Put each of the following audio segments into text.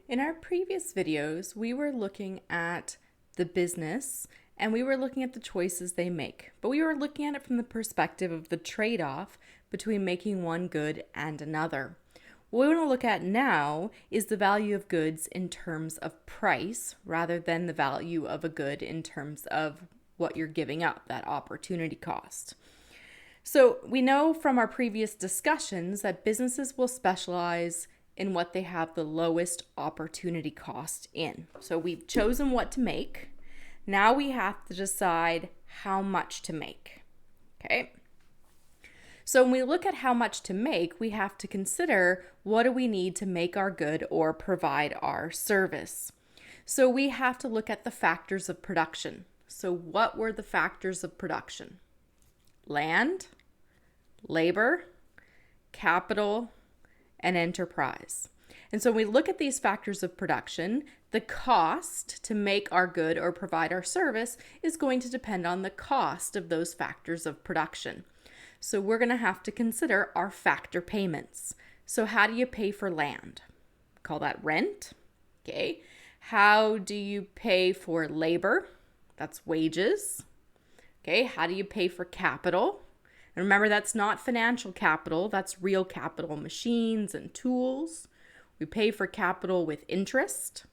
In our previous videos, we were looking at the business and we were looking at the choices they make, but we were looking at it from the perspective of the trade-off between making one good and another. What we want to look at now is the value of goods in terms of price rather than the value of a good in terms of what you're giving up, that opportunity cost. So we know from our previous discussions that businesses will specialize in what they have the lowest opportunity cost in. So we've chosen what to make. Now we have to decide how much to make. Okay? So when we look at how much to make, we have to consider what do we need to make our good or provide our service. So we have to look at the factors of production. So what were the factors of production? Land, labor, capital, and enterprise. And so when we look at these factors of production, the cost to make our good or provide our service is going to depend on the cost of those factors of production. So we're going to have to consider our factor payments. So how do you pay for land? Call that rent. Okay. How do you pay for labor? That's wages. Okay. How do you pay for capital? And remember, that's not financial capital. That's real capital, machines and tools. We pay for capital with interest.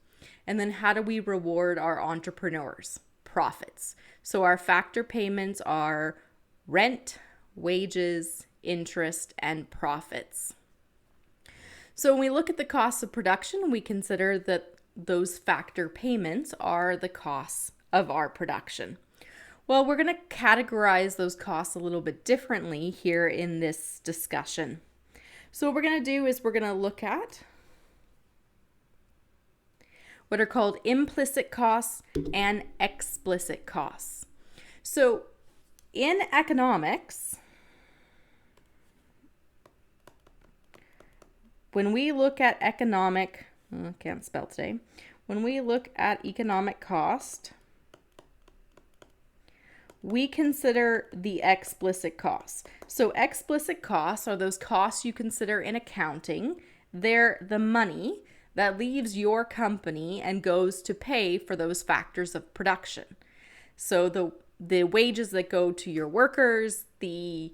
And then how do we reward our entrepreneurs? Profits. So our factor payments are rent, wages, interest, and profits. So when we look at the costs of production, we consider that those factor payments are the costs of our production. Well, we're going to categorize those costs a little bit differently here in this discussion. So what we're going to do is we're going to look at what are called implicit costs and explicit costs. So in economics, when we look at when we look at economic cost, we consider the explicit costs. So explicit costs are those costs you consider in accounting. They're the money that leaves your company and goes to pay for those factors of production. So the wages that go to your workers, the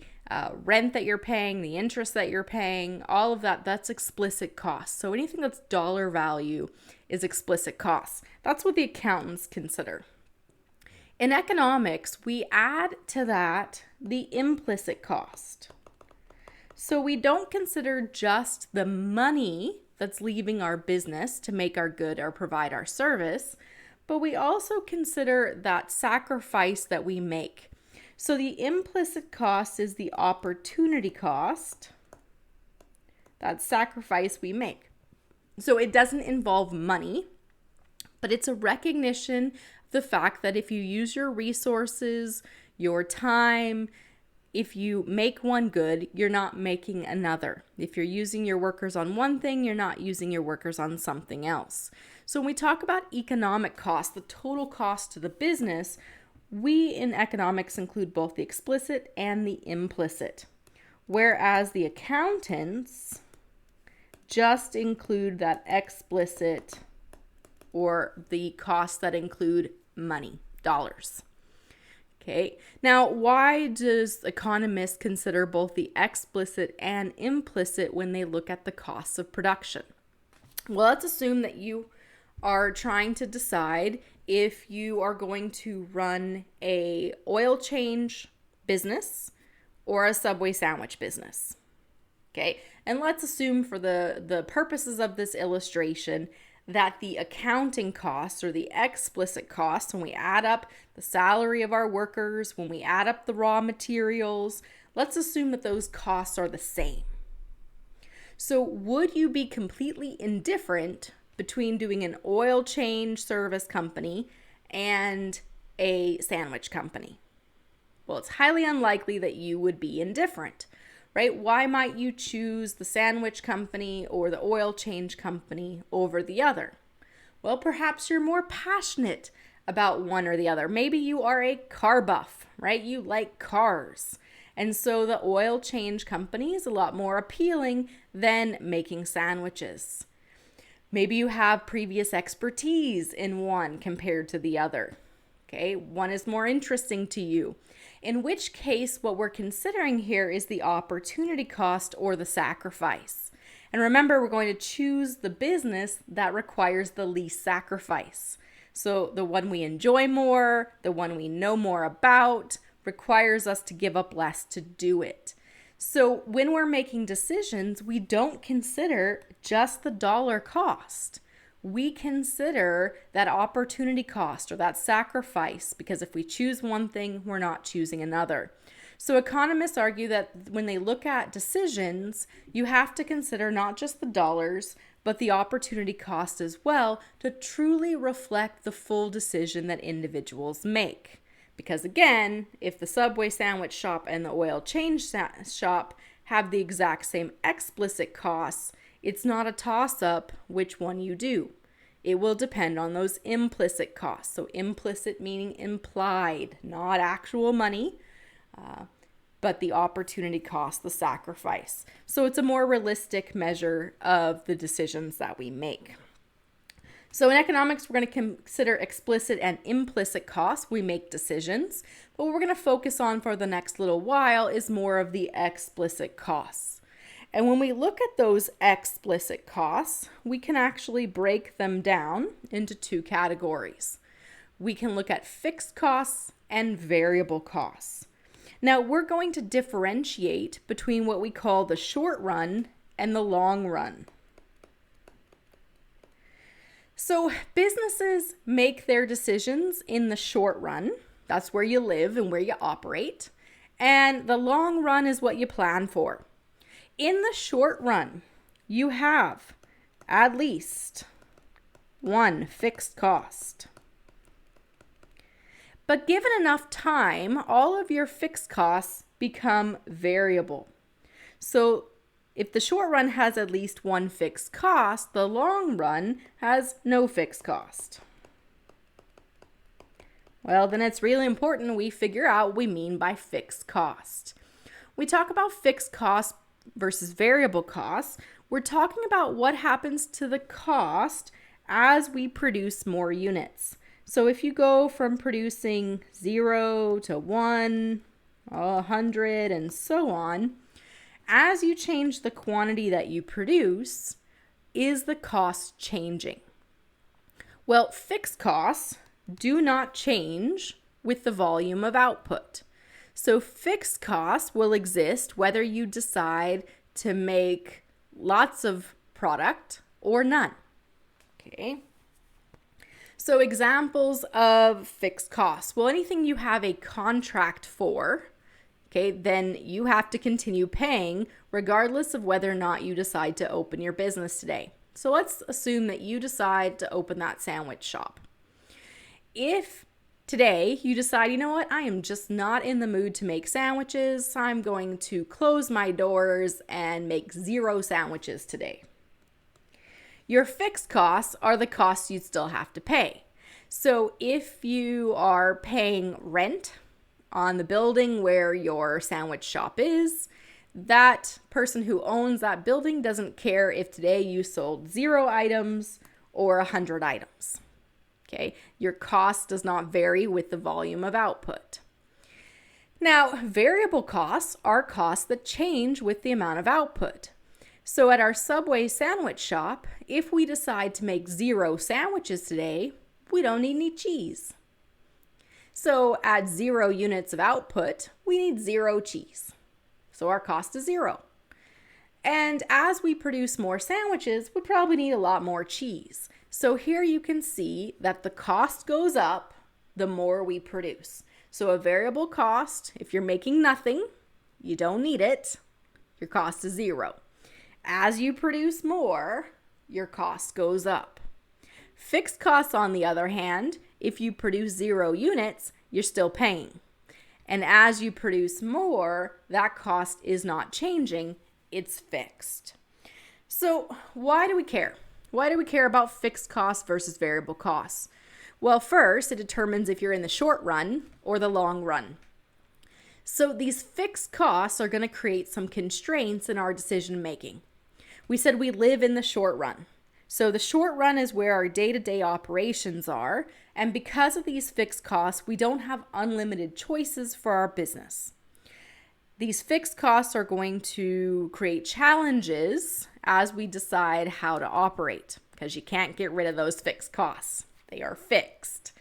rent that you're paying, the interest that you're paying, all of that, that's explicit costs. So anything that's dollar value is explicit costs. That's what the accountants consider. In economics, we add to that the implicit cost. So we don't consider just the money that's leaving our business to make our good or provide our service, but we also consider that sacrifice that we make. So the implicit cost is the opportunity cost, that sacrifice we make. So it doesn't involve money, but it's a recognition the fact that if you use your resources, your time, if you make one good, you're not making another. If you're using your workers on one thing, you're not using your workers on something else. So when we talk about economic cost, the total cost to the business, we in economics include both the explicit and the implicit, whereas the accountants just include that explicit or the costs that include money, dollars. Okay, now why does economists consider both the explicit and implicit when they look at the costs of production? Well, let's assume that you are trying to decide if you are going to run a oil change business or a Subway sandwich business. Okay, and let's assume for the purposes of this illustration that the accounting costs or the explicit costs, when we add up the salary of our workers, when we add up the raw materials, let's assume that those costs are the same. So would you be completely indifferent between doing an oil change service company and a sandwich company? Well, it's highly unlikely that you would be indifferent, right? Why might you choose the sandwich company or the oil change company over the other? Well, perhaps you're more passionate about one or the other. Maybe you are a car buff, right? You like cars. And so the oil change company is a lot more appealing than making sandwiches. Maybe you have previous expertise in one compared to the other. Okay, one is more interesting to you. In which case, what we're considering here is the opportunity cost or the sacrifice. And remember, we're going to choose the business that requires the least sacrifice. So the one we enjoy more, the one we know more about, requires us to give up less to do it. So when we're making decisions, we don't consider just the dollar cost. We consider that opportunity cost or that sacrifice, because if we choose one thing, we're not choosing another. So economists argue that when they look at decisions, you have to consider not just the dollars, but the opportunity cost as well to truly reflect the full decision that individuals make. Because again, if the Subway sandwich shop and the oil change shop have the exact same explicit costs, it's not a toss-up which one you do. It will depend on those implicit costs. So implicit meaning implied, not actual money, but the opportunity cost, the sacrifice. So it's a more realistic measure of the decisions that we make. So in economics, we're going to consider explicit and implicit costs. We make decisions. But what we're going to focus on for the next little while is more of the explicit costs. And when we look at those explicit costs, we can actually break them down into two categories. We can look at fixed costs and variable costs. Now, we're going to differentiate between what we call the short run and the long run. So businesses make their decisions in the short run. That's where you live and where you operate. And the long run is what you plan for. In the short run, you have at least one fixed cost. But given enough time, all of your fixed costs become variable. So if the short run has at least one fixed cost, the long run has no fixed cost. Well, then it's really important we figure out what we mean by fixed cost. We talk about fixed costs versus variable costs. We're talking about what happens to the cost as we produce more units. So if you go from producing 0 to 1, 100, and so on, as you change the quantity that you produce, is the cost changing? Well, fixed costs do not change with the volume of output. So fixed costs will exist whether you decide to make lots of product or none. Okay. So examples of fixed costs. Well, anything you have a contract for, okay, then you have to continue paying regardless of whether or not you decide to open your business today. So let's assume that you decide to open that sandwich shop. If today you decide, you know what, I am just not in the mood to make sandwiches, I'm going to close my doors and make 0 sandwiches today. Your fixed costs are the costs you'd still have to pay. So if you are paying rent on the building where your sandwich shop is, that person who owns that building doesn't care if today you sold 0 items or 100 items. Okay, your cost does not vary with the volume of output. Now, variable costs are costs that change with the amount of output. So at our Subway sandwich shop, if we decide to make 0 sandwiches today, we don't need any cheese. So at 0 units of output, we need 0 cheese. So our cost is 0. And as we produce more sandwiches, we probably need a lot more cheese. So here you can see that the cost goes up the more we produce. So a variable cost, if you're making nothing, you don't need it, your cost is 0. As you produce more, your cost goes up. Fixed costs, on the other hand, if you produce 0 units, you're still paying. And as you produce more, that cost is not changing, it's fixed. So why do we care? Why do we care about fixed costs versus variable costs? Well, first, it determines if you're in the short run or the long run. So these fixed costs are going to create some constraints in our decision making. We said we live in the short run. So the short run is where our day-to-day operations are. And because of these fixed costs, we don't have unlimited choices for our business. These fixed costs are going to create challenges as we decide how to operate, because you can't get rid of those fixed costs. They are fixed.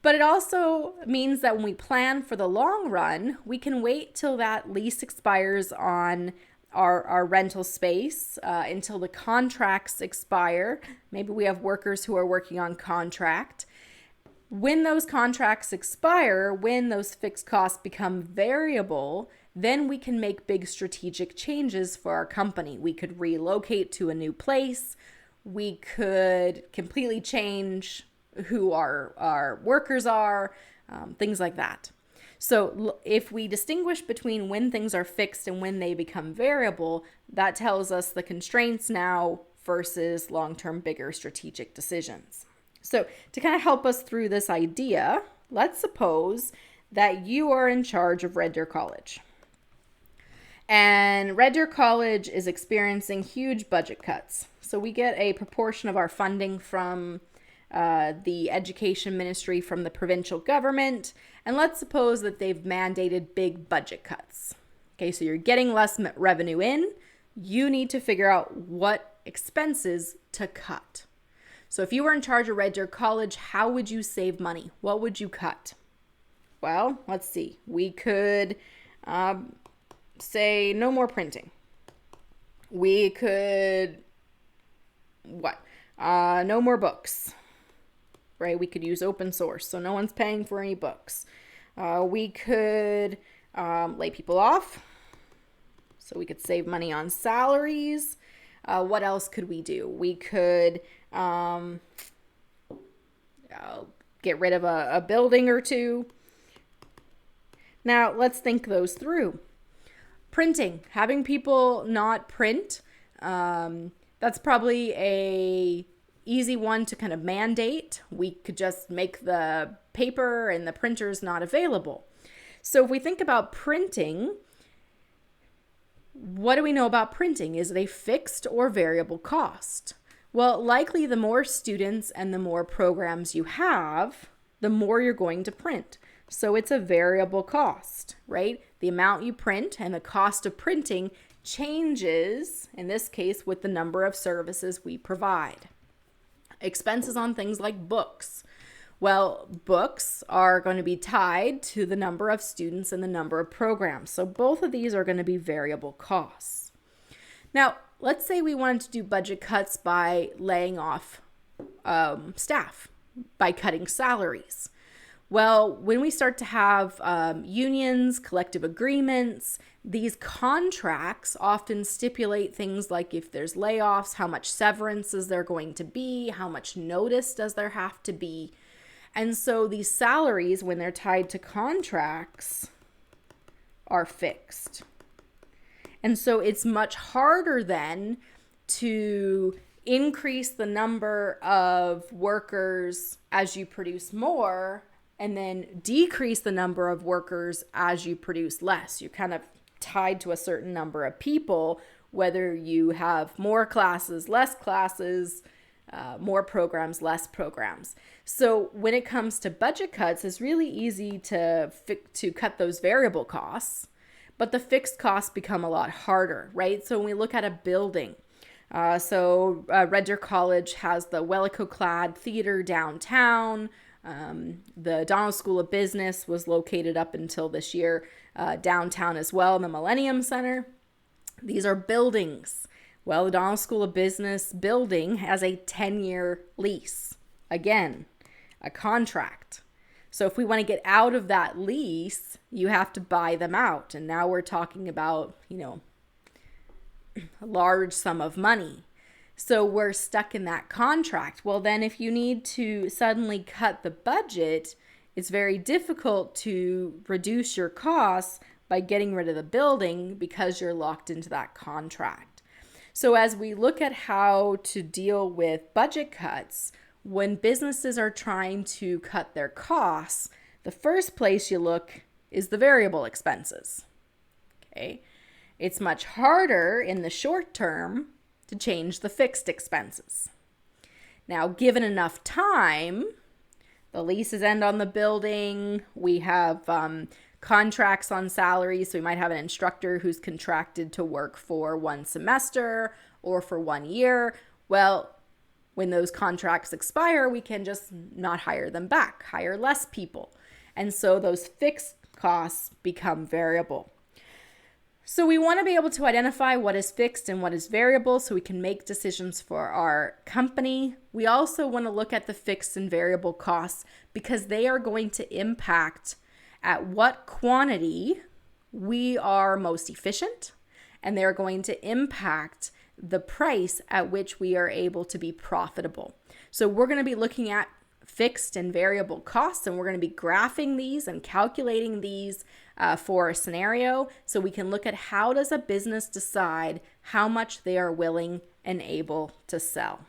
But it also means that when we plan for the long run, we can wait till that lease expires on our rental space, until the contracts expire. Maybe we have workers who are working on contract. When those contracts expire, when those fixed costs become variable, then we can make big strategic changes for our company. We could relocate to a new place. We could completely change who our workers are, things like that. So if we distinguish between when things are fixed and when they become variable, that tells us the constraints now versus long-term bigger strategic decisions. So to kind of help us through this idea, let's suppose that you are in charge of Red Deer College. And Red Deer College is experiencing huge budget cuts. So we get a proportion of our funding from the education ministry, from the provincial government. And let's suppose that they've mandated big budget cuts. Okay, so you're getting less revenue in. You need to figure out what expenses to cut. So if you were in charge of Red Deer College, how would you save money? What would you cut? Well, let's see. We could say no more printing. We could, no more books, right? We could use open source, so no one's paying for any books. We could lay people off, so we could save money on salaries. What else could we do? We could get rid of a building or two. Now, let's think those through. Printing, having people not print, that's probably a easy one to kind of mandate. We could just make the paper and the printers not available. So if we think about printing, what do we know about printing? Is it a fixed or variable cost? Well, likely the more students and the more programs you have, the more you're going to print. So it's a variable cost, right? The amount you print and the cost of printing changes, in this case, with the number of services we provide. Expenses on things like books. Well, books are going to be tied to the number of students and the number of programs. So both of these are going to be variable costs. Now, let's say we wanted to do budget cuts by laying off staff, by cutting salaries. Well, when we start to have unions, collective agreements, these contracts often stipulate things like if there's layoffs, how much severance is there going to be, how much notice does there have to be. And so these salaries, when they're tied to contracts, are fixed. And so it's much harder then to increase the number of workers as you produce more and then decrease the number of workers as you produce less. You're kind of tied to a certain number of people, whether you have more classes, less classes, more programs, less programs. So when it comes to budget cuts, it's really easy to cut those variable costs, but the fixed costs become a lot harder, right? So when we look at a building, Red Deer College has the Wellico-clad Theater downtown. The Donald School of Business was located up until this year downtown as well in the Millennium Center. These are buildings. Well, the Donald School of Business building has a 10-year lease. Again, a contract. So if we want to get out of that lease, you have to buy them out. And now we're talking about, a large sum of money. So we're stuck in that contract. Well, then if you need to suddenly cut the budget, it's very difficult to reduce your costs by getting rid of the building because you're locked into that contract. So as we look at how to deal with budget cuts, when businesses are trying to cut their costs, the first place you look is the variable expenses. Okay. It's much harder in the short term to change the fixed expenses. Now, given enough time, the leases end on the building, we have contracts on salaries, so we might have an instructor who's contracted to work for 1 semester or for 1 year. Well, when those contracts expire, we can just not hire them back, hire less people. And so those fixed costs become variable. So we want to be able to identify what is fixed and what is variable so we can make decisions for our company. We also want to look at the fixed and variable costs because they are going to impact at what quantity we are most efficient, and they're going to impact the price at which we are able to be profitable. So we're going to be looking at fixed and variable costs, and we're going to be graphing these and calculating these for a scenario so we can look at how does a business decide how much they are willing and able to sell.